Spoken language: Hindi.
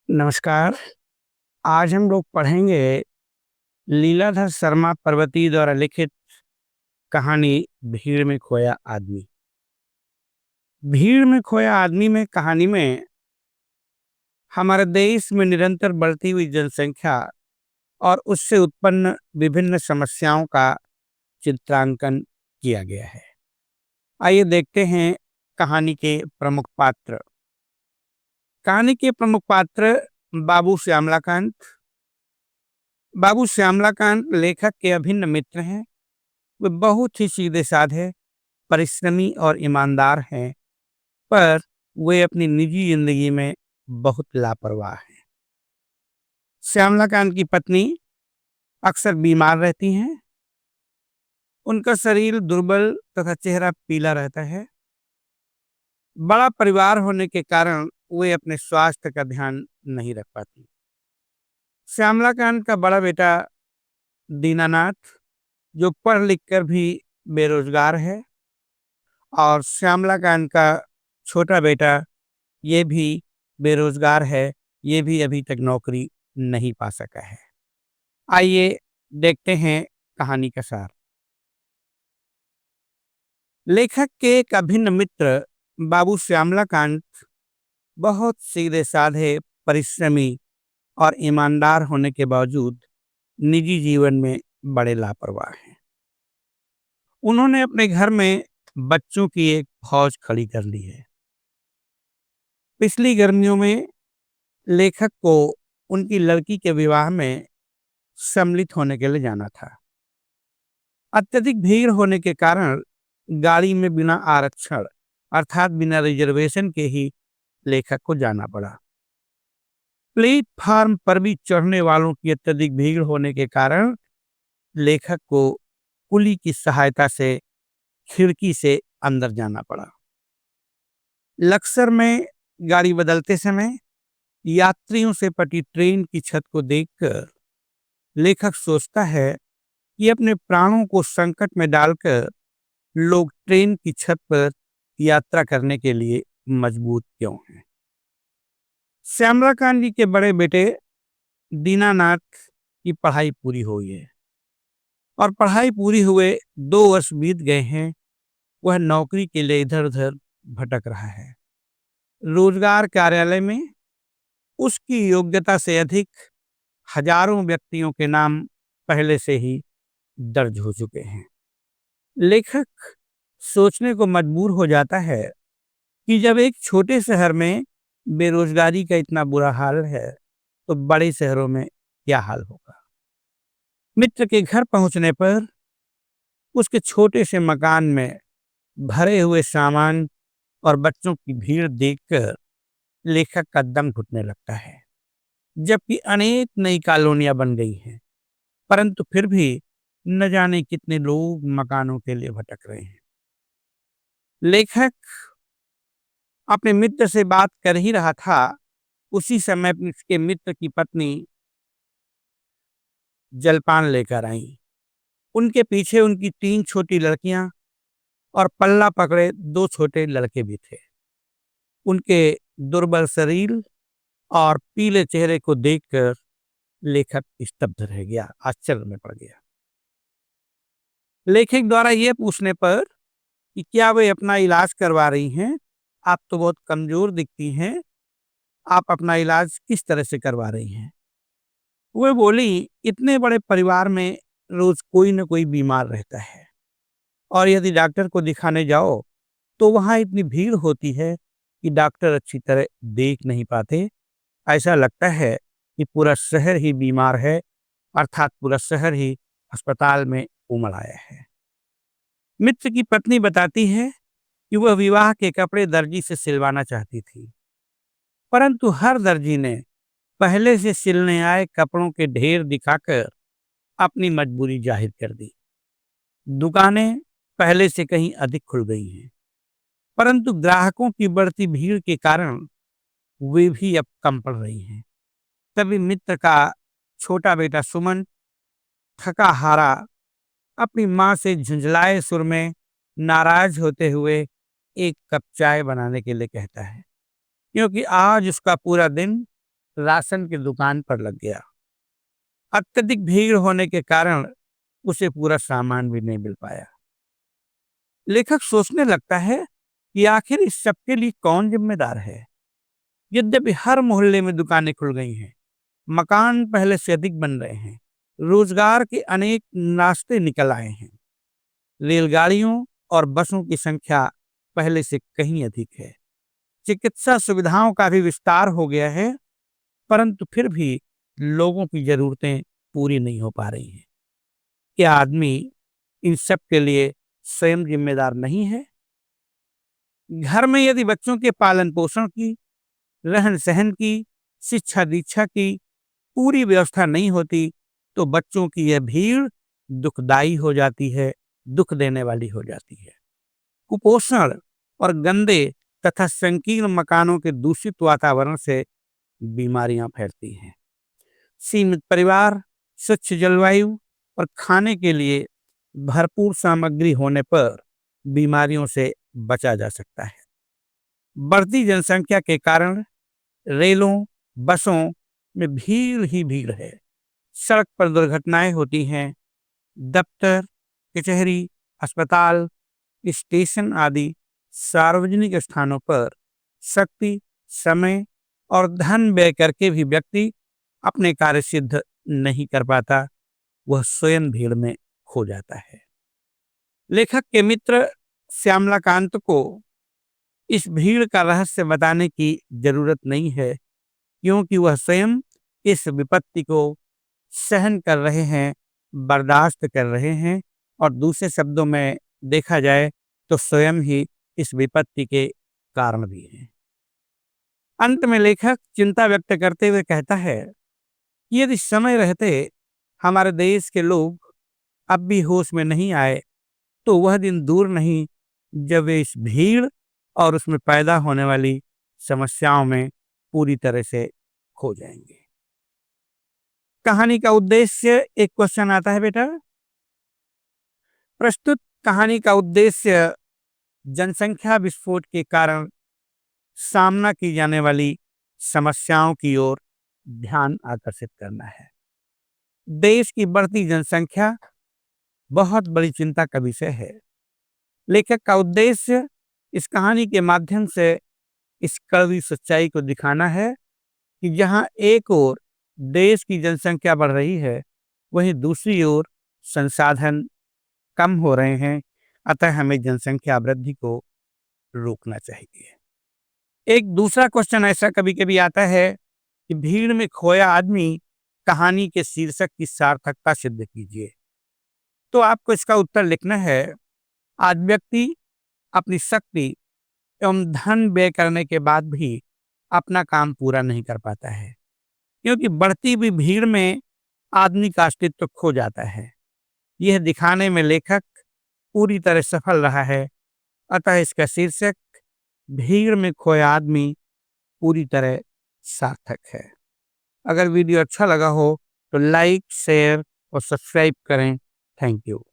नमस्कार। आज हम लोग पढ़ेंगे लीलाधर शर्मा पर्वती द्वारा लिखित कहानी भीड़ में खोया आदमी। भीड़ में खोया आदमी में कहानी में हमारे देश में निरंतर बढ़ती हुई जनसंख्या और उससे उत्पन्न विभिन्न समस्याओं का चित्रांकन किया गया है। आइए देखते हैं कहानी के प्रमुख पात्र। कहानी के प्रमुख पात्र बाबू श्यामलाकांत। बाबू श्यामलाकांत लेखक के अभिन्न मित्र हैं। वे बहुत ही सीधे साधे, परिश्रमी और ईमानदार हैं, पर वे अपनी निजी जिंदगी में बहुत लापरवाह हैं। श्यामलाकांत की पत्नी अक्सर बीमार रहती हैं। उनका शरीर दुर्बल तथा चेहरा पीला रहता है। बड़ा परिवार होने के कारण वे अपने स्वास्थ्य का ध्यान नहीं रख पाती। श्यामलाकांत का बड़ा बेटा दीनानाथ, जो पढ़ लिख कर भी बेरोजगार है, और श्यामलाकांत का छोटा बेटा ये भी बेरोजगार है। ये भी अभी तक नौकरी नहीं पा सका है। आइए देखते हैं कहानी का सार। लेखक के एक अभिन्न मित्र बाबू श्यामलाकांत बहुत सीधे साधे, परिश्रमी और ईमानदार होने के बावजूद निजी जीवन में बड़े लापरवाह हैं। उन्होंने अपने घर में बच्चों की एक फौज खड़ी कर ली है। पिछली गर्मियों में लेखक को उनकी लड़की के विवाह में सम्मिलित होने के लिए जाना था। अत्यधिक भीड़ होने के कारण गाड़ी में बिना आरक्षण अर्थात बिना रिजर्वेशन के ही लेखक को जाना पड़ा। प्लेटफार्म पर भी चढ़ने वालों की अत्यधिक भीड़ होने के कारण लेखक को कुली की सहायता से खिड़की से अंदर जाना पड़ा। लक्सर में गाड़ी बदलते समय यात्रियों से पटी ट्रेन की छत को देखकर लेखक सोचता है कि अपने प्राणों को संकट में डालकर लोग ट्रेन की छत पर यात्रा करने के लिए मजबूर क्यों हैं। श्यामलाकांत जी के बड़े बेटे दीनानाथ की पढ़ाई पूरी हुई है, और पढ़ाई पूरी हुए 2 वर्ष बीत गए हैं। वह नौकरी के लिए इधर उधर भटक रहा है। रोजगार कार्यालय में उसकी योग्यता से अधिक हजारों व्यक्तियों के नाम पहले से ही दर्ज हो चुके हैं। लेखक सोचने को मजबूर हो जाता है कि जब एक छोटे शहर में बेरोजगारी का इतना बुरा हाल है, तो बड़े शहरों में क्या हाल होगा। मित्र के घर पहुंचने पर उसके छोटे से मकान में भरे हुए सामान और बच्चों की भीड़ देखकर लेखक का दम घुटने लगता है। जबकि अनेक नई कॉलोनियां बन गई हैं, परंतु फिर भी न जाने कितने लोग मकानों के लिए भटक रहे हैं। लेखक अपने मित्र से बात कर ही रहा था, उसी समय उसके मित्र की पत्नी जलपान लेकर आई। उनके पीछे उनकी 3 छोटी लड़कियां और पल्ला पकड़े 2 छोटे लड़के भी थे। उनके दुर्बल शरीर और पीले चेहरे को देखकर लेखक स्तब्ध रह गया, आश्चर्य में पड़ गया। लेखक द्वारा यह पूछने पर कि क्या वे अपना इलाज करवा रही हैं, आप तो बहुत कमजोर दिखती हैं, आप अपना इलाज किस तरह से करवा रही हैं। वे बोली, इतने बड़े परिवार में रोज कोई न कोई बीमार रहता है, और यदि डॉक्टर को दिखाने जाओ तो वहां इतनी भीड़ होती है कि डॉक्टर अच्छी तरह देख नहीं पाते। ऐसा लगता है कि पूरा शहर ही बीमार है, अर्थात पूरा शहर ही अस्पताल में उमड़ आया है। मित्र की पत्नी बताती है कि वह विवाह के कपड़े दर्जी से सिलवाना चाहती थी, परंतु हर दर्जी ने पहले से सिलने आए कपड़ों के ढेर दिखाकर अपनी मजबूरी जाहिर कर दी। दुकानें पहले से कहीं अधिक खुल गई हैं, परंतु ग्राहकों की बढ़ती भीड़ के कारण वे भी अब कम पड़ रही हैं। तभी मित्र का छोटा बेटा सुमन थका हारा अपनी माँ से झुंझलाए सुर में नाराज होते हुए एक कप चाय बनाने के लिए कहता है, क्योंकि आज उसका पूरा दिन राशन की दुकान पर लग गया। अत्यधिक भीड़ होने के कारण उसे पूरा सामान भी नहीं मिल पाया। लेखक सोचने लगता है कि आखिर इस सब के लिए कौन जिम्मेदार है। यद्यपि हर मोहल्ले में दुकानें खुल गई हैं, मकान पहले से अधिक बन रहे हैं, रोजगार के अनेक रास्ते निकल आए हैं, रेलगाड़ियों और बसों की संख्या पहले से कहीं अधिक है, चिकित्सा सुविधाओं का भी विस्तार हो गया है, परंतु फिर भी लोगों की जरूरतें पूरी नहीं हो पा रही हैं। क्या आदमी इन सब के लिए स्वयं जिम्मेदार नहीं है? घर में यदि बच्चों के पालन पोषण की, रहन सहन की, शिक्षा दीक्षा की पूरी व्यवस्था नहीं होती तो बच्चों की यह भीड़ दुखदाई हो जाती है, दुख देने वाली हो जाती है। कुपोषण और गंदे तथा संकीर्ण मकानों के दूषित वातावरण से बीमारियां फैलती हैं। सीमित परिवार, स्वच्छ जलवायु और खाने के लिए भरपूर सामग्री होने पर बीमारियों से बचा जा सकता है। बढ़ती जनसंख्या के कारण रेलों, बसों में भीड़ ही भीड़ है। सड़क पर दुर्घटनाएं होती हैं। दफ्तर, कचहरी, अस्पताल, स्टेशन आदि सार्वजनिक स्थानों पर शक्ति, समय और धन व्यय करके भी व्यक्ति अपने कार्य सिद्ध नहीं कर पाता, वह स्वयं भीड़ में खो जाता है। लेखक के मित्र श्यामलाकांत को इस भीड़ का रहस्य बताने की जरूरत नहीं है, क्योंकि वह स्वयं इस विपत्ति को सहन कर रहे हैं, बर्दाश्त कर रहे हैं और दूसरे शब्दों में देखा जाए तो स्वयं ही इस विपत्ति के कारण भी हैं। अंत में लेखक चिंता व्यक्त करते हुए कहता है कि यदि समय रहते हमारे देश के लोग अब भी होश में नहीं आए तो वह दिन दूर नहीं जब वे इस भीड़ और उसमें पैदा होने वाली समस्याओं में पूरी तरह से खो जाएंगे। कहानी का उद्देश्य, एक क्वेश्चन आता है बेटा। प्रस्तुत कहानी का उद्देश्य जनसंख्या विस्फोट के कारण सामना की जाने वाली समस्याओं की ओर ध्यान आकर्षित करना है। देश की बढ़ती जनसंख्या बहुत बड़ी चिंता का विषय है। लेखक का उद्देश्य इस कहानी के माध्यम से इस कड़वी सच्चाई को दिखाना है कि जहां एक ओर देश की जनसंख्या बढ़ रही है, वहीं दूसरी ओर संसाधन कम हो रहे हैं। अतः हमें जनसंख्या वृद्धि को रोकना चाहिए। एक दूसरा क्वेश्चन ऐसा कभी कभी आता है कि भीड़ में खोया आदमी कहानी के शीर्षक की सार्थकता सिद्ध कीजिए। तो आपको इसका उत्तर लिखना है, आज व्यक्ति अपनी शक्ति एवं धन व्यय करने के बाद भी अपना काम पूरा नहीं कर पाता है, क्योंकि बढ़ती हुई भीड़ में आदमी का अस्तित्व खो जाता है। यह दिखाने में लेखक पूरी तरह सफल रहा है। अतः इसका शीर्षक भीड़ में खोया आदमी पूरी तरह सार्थक है। अगर वीडियो अच्छा लगा हो तो लाइक, शेयर और सब्सक्राइब करें। Thank you.